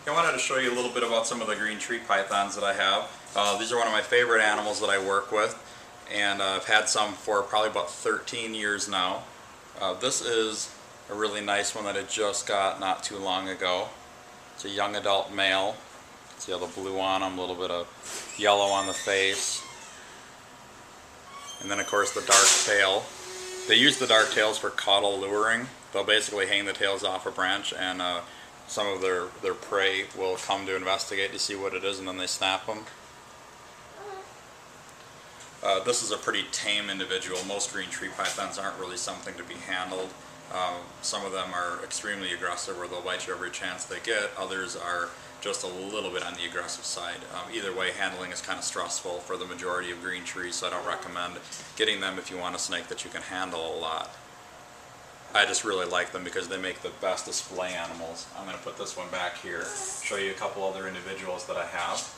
I wanted to show you a little bit about some of the green tree pythons that I have. These are one of my favorite animals that I work with, and I've had some for probably about 13 years now. This is a really nice one that I just got not too long ago. It's a young adult male. See all the blue on him, a little bit of yellow on the face. And then of course the dark tail. They use the dark tails for caudal luring. They'll basically hang the tails off a branch, and some of their prey will come to investigate to see what it is, and then they snap them. This is a pretty tame individual. Most green tree pythons aren't really something to be handled. Some of them are extremely aggressive where they'll bite you every chance they get. Others are just a little bit on the aggressive side. Either way, handling is kind of stressful for the majority of green trees, so I don't recommend getting them if you want a snake that you can handle a lot. I just really like them because they make the best display animals. I'm going to put this one back here, show you a couple other individuals that I have.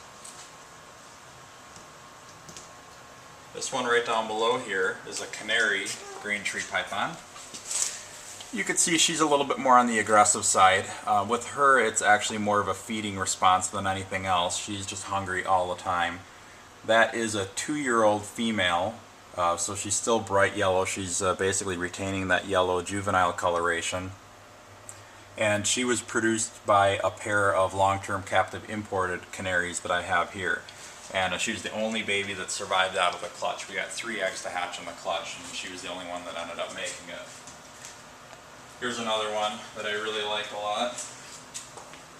This one right down below here is a Canary green tree python. You can see she's a little bit more on the aggressive side. With her, it's actually more of a feeding response than anything else. She's just hungry all the time. That is a 2-year-old female. So she's still bright yellow. She's basically retaining that yellow juvenile coloration. And she was produced by a pair of long-term captive imported canaries that I have here. And she was the only baby that survived out of the clutch. We got 3 eggs to hatch in the clutch, and she was the only one that ended up making it. Here's another one that I really like a lot.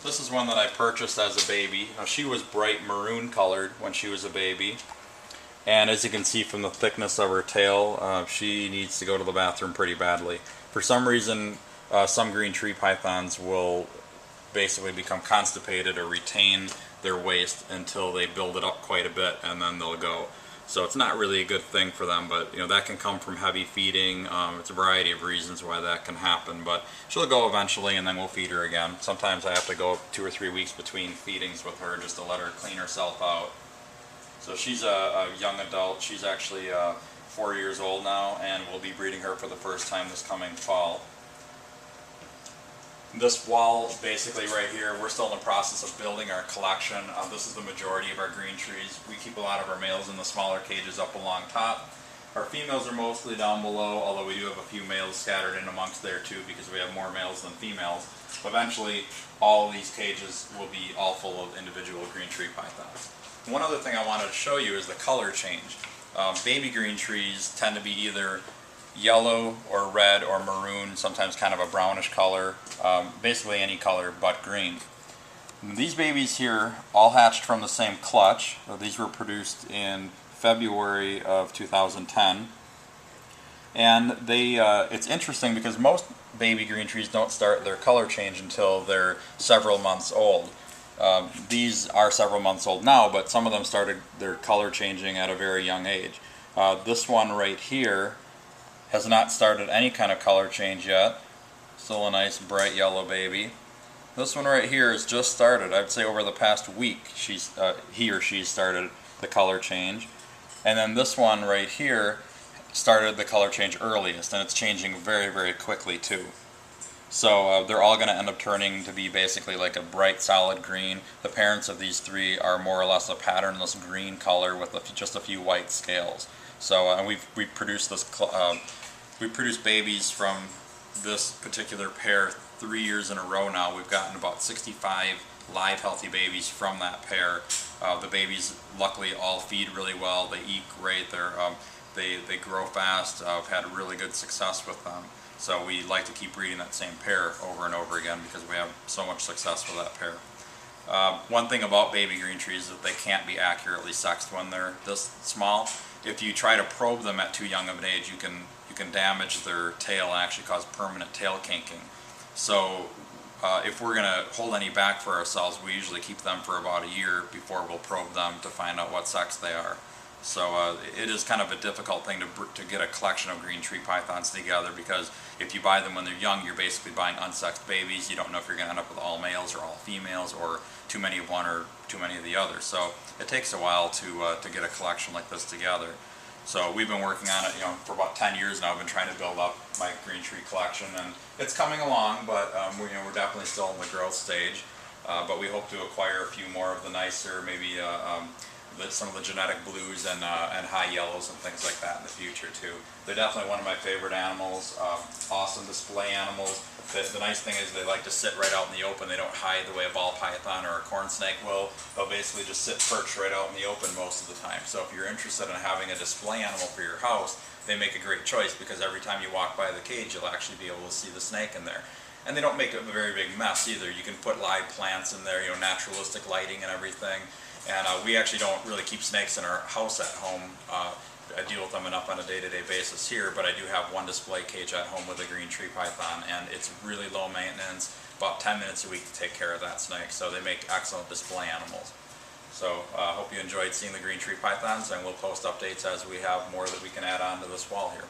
This is one that I purchased as a baby. Now, she was bright maroon colored when she was a baby. And as you can see from the thickness of her tail, she needs to go to the bathroom pretty badly. For some reason, some green tree pythons will basically become constipated or retain their waste until they build it up quite a bit, and then they'll go. So it's not really a good thing for them, but that can come from heavy feeding. It's a variety of reasons why that can happen, but she'll go eventually, and then we'll feed her again. Sometimes I have to go 2 or 3 weeks between feedings with her just to let her clean herself out. So she's a young adult. She's actually 4 years old now, and we'll be breeding her for the first time this coming fall. This wall, basically right here, we're still in the process of building our collection. This is the majority of our green trees. We keep a lot of our males in the smaller cages up along top. Our females are mostly down below, although we do have a few males scattered in amongst there too, because we have more males than females. Eventually, all of these cages will be all full of individual green tree pythons. One other thing I wanted to show you is the color change. Baby green trees tend to be either yellow or red or maroon, sometimes kind of a brownish color, basically any color but green. These babies here all hatched from the same clutch. These were produced in February of 2010. And it's interesting because most baby green trees don't start their color change until they're several months old. These are several months old now, but some of them started their color changing at a very young age. This one right here has not started any kind of color change yet. Still a nice bright yellow baby. This one right here has just started. I'd say over the past week he or she started the color change. And then this one right here started the color change earliest, and it's changing very, very quickly too. So they're all going to end up turning to be basically like a bright solid green. The parents of these 3 are more or less a patternless green color with just a few white scales. So and we've produced we produced babies from this particular pair 3 years in a row now. We've gotten about 65 live healthy babies from that pair. The babies luckily all feed really well. They eat great. They grow fast. I've had really good success with them. So we like to keep breeding that same pair over and over again because we have so much success with that pair. One thing about baby green trees is that they can't be accurately sexed when they're this small. If you try to probe them at too young of an age, you can damage their tail and actually cause permanent tail kinking. So if we're going to hold any back for ourselves, we usually keep them for about a year before we'll probe them to find out what sex they are. So it is kind of a difficult thing to get a collection of green tree pythons together, because if you buy them when they're young, you're basically buying unsexed babies. You don't know if you're going to end up with all males or all females, or too many of one or too many of the other. So it takes a while to get a collection like this together. So we've been working on it, for about 10 years now. I've been trying to build up my green tree collection, and it's coming along, but we're definitely still in the growth stage. but we hope to acquire a few more of the nicer, maybe some of the genetic blues and high yellows and things like that in the future too. They're definitely one of my favorite animals. Awesome display animals. The nice thing is they like to sit right out in the open. They don't hide the way a ball python or a corn snake will. They'll basically just sit perched right out in the open most of the time. So if you're interested in having a display animal for your house, they make a great choice, because every time you walk by the cage, you'll actually be able to see the snake in there. And they don't make a very big mess either. You can put live plants in there, naturalistic lighting and everything. And we actually don't really keep snakes in our house at home. I deal with them enough on a day-to-day basis here, but I do have one display cage at home with a green tree python, and it's really low maintenance, about 10 minutes a week to take care of that snake. So they make excellent display animals. So I hope you enjoyed seeing the green tree pythons, and we'll post updates as we have more that we can add on to this wall here.